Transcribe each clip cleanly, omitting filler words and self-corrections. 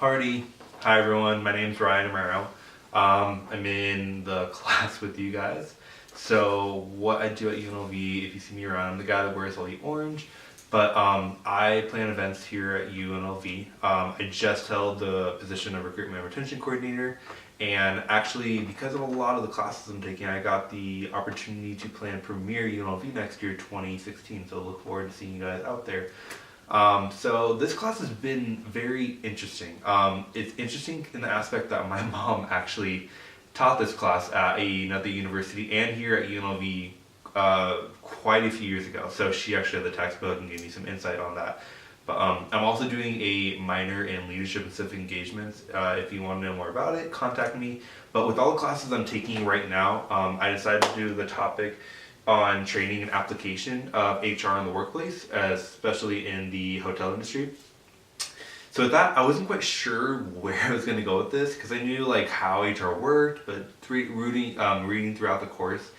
Hardy. Hi everyone, my name's Ryan Amaro. I'm in the class with you guys. So what I do at UNLV, if you see me around, I'm the guy that wears all the orange. But I plan events here at UNLV. I just held the position of recruitment and retention coordinator. And actually, because of a lot of the classes I'm taking, I got the opportunity to plan Premier UNLV next year, 2016. So look forward to seeing you guys out there. So this class has been very interesting. It's interesting in the aspect that my mom actually taught this class at another university and here at UNLV quite a few years ago. So she actually had the textbook and gave me some insight on that. But I'm also doing a minor in leadership and civic engagements. If you want to know more about it, contact me. But with all the classes I'm taking right now, I decided to do the topic on training and application of HR in the workplace, especially in the hotel industry. So with that, I wasn't quite sure where I was going to go with this because I knew like how HR worked, but reading throughout the course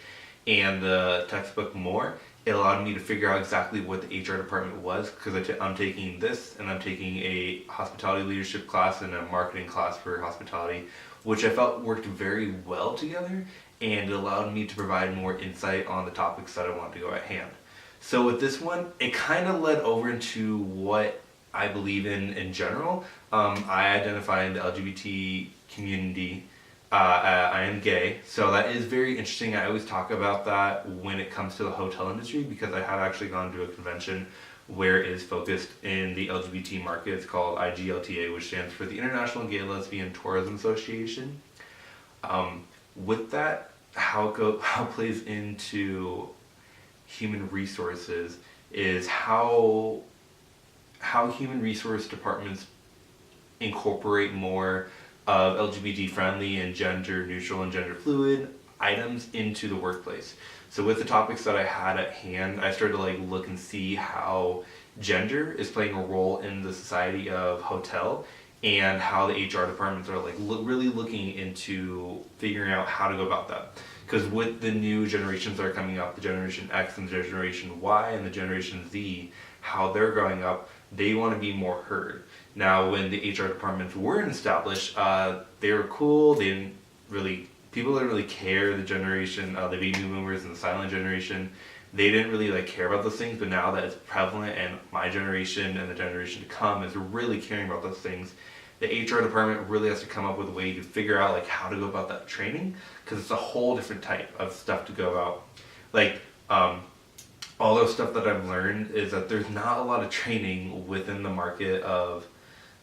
and the textbook more, it allowed me to figure out exactly what the HR department was because I'm taking this and I'm taking a hospitality leadership class and a marketing class for hospitality, which I felt worked very well together and it allowed me to provide more insight on the topics that I wanted to go at hand. So with this one, it kind of led over into what I believe in general. I identify in the LGBT community. I am gay, so that is very interesting. I always talk about that when it comes to the hotel industry because I have actually gone to a convention where it is focused in the LGBT market. It's called IGLTA, which stands for the International Gay Lesbian Tourism Association. With that, how it plays into human resources is how human resource departments incorporate more of LGBT friendly and gender neutral and gender fluid items into the workplace. So with the topics that I had at hand, I started to look and see how gender is playing a role in the society of hotel and how the HR departments are really looking into figuring out how to go about that. Because with the new generations that are coming up, the Generation X and the Generation Y and the Generation Z, how they're growing up, they want to be more heard. Now, when the HR departments weren't established, they were cool. They didn't really, people didn't really care. The generation, the baby boomers and the silent generation, they didn't really care about those things. But now that it's prevalent, and my generation and the generation to come is really caring about those things, the HR department really has to come up with a way to figure out how to go about that training, because it's a whole different type of stuff to go about. All those stuff that I've learned is that there's not a lot of training within the market of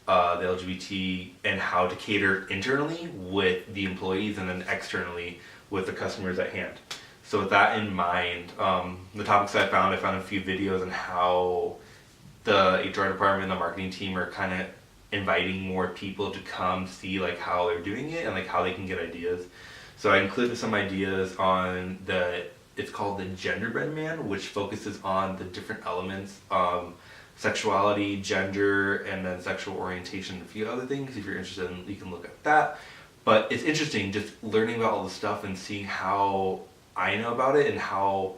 the LGBT and how to cater internally with the employees and then externally with the customers at hand. So with that in mind, the topics I found a few videos on how the HR department and the marketing team are kind of inviting more people to come see how they're doing it and how they can get ideas. So I included some ideas on it's called the Genderbread Man, which focuses on the different elements of sexuality, gender, and then sexual orientation, and a few other things. If you're interested, you can look at that. But it's interesting just learning about all the stuff and seeing how I know about it and how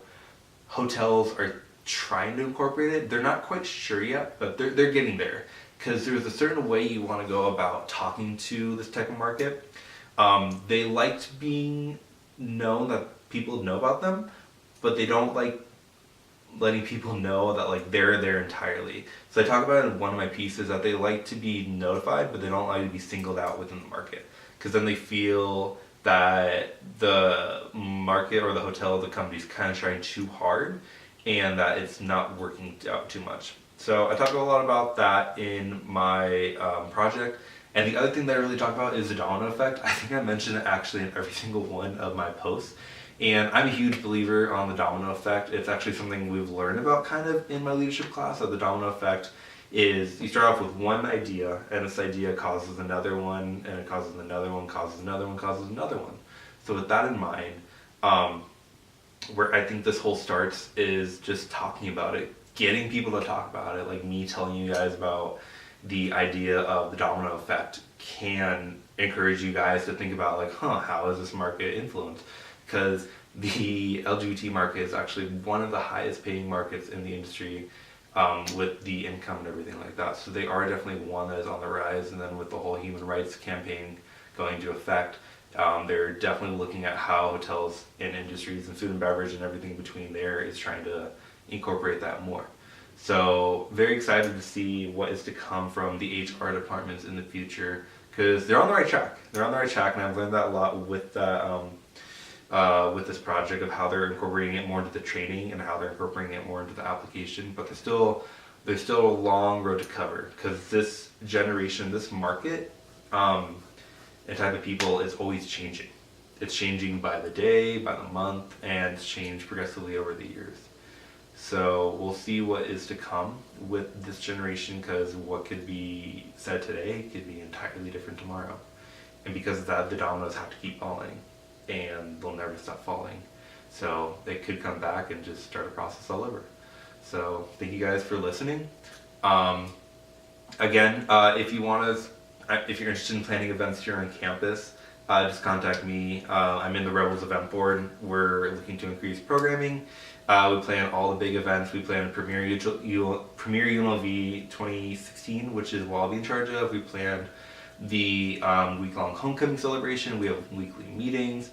hotels are trying to incorporate it. They're not quite sure yet, but they're getting there. Because there's a certain way you want to go about talking to this type of market. They liked being known that people know about them, but they don't like letting people know that they're there entirely. So I talk about it in one of my pieces that they like to be notified, but they don't like to be singled out within the market, because then they feel that the market or the hotel, the company's kind of trying too hard and that it's not working out too much. So I talk a lot about that in my project. And the other thing that I really talk about is the domino effect. I think I mentioned it actually in every single one of my posts. And I'm a huge believer on the domino effect. It's actually something we've learned about kind of in my leadership class. That the domino effect is you start off with one idea, and this idea causes another one, and it causes another one, causes another one, causes another one. So with that in mind, where I think this whole starts is just talking about it, getting people to talk about it, like me telling you guys about the idea of the domino effect can encourage you guys to think about how is this market influenced? Because the LGBT market is actually one of the highest paying markets in the industry with the income and everything like that. So they are definitely one that is on the rise. And then with the whole human rights campaign going into effect, they're definitely looking at how hotels and industries and food and beverage and everything between there is trying to incorporate that more. So very excited to see what is to come from the HR departments in the future, because they're on the right track. They're on the right track, and I've learned that a lot with that. With this project of how they're incorporating it more into the training and how they're incorporating it more into the application, but there's still a long road to cover, because this generation, this market, and type of people is always changing. It's changing by the day, by the month, and it's changed progressively over the years. So we'll see what is to come with this generation, because what could be said today could be entirely different tomorrow. And because of that, the dominoes have to keep falling, and they'll never stop falling. So they could come back and just start a process all over. So thank you guys for listening. Again, if you're interested in planning events here on campus, just contact me. I'm in the Rebels event board. We're looking to increase programming. We plan all the big events. We plan Premier UNLV 2016, which is what I'll be in charge of. We plan the week-long homecoming celebration. We have weekly meetings,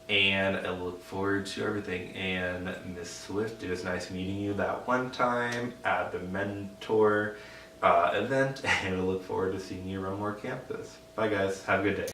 and I look forward to everything. And Miss Swift, it was nice meeting you that one time at the mentor event, and I look forward to seeing you around more campus. Bye guys, have a good day.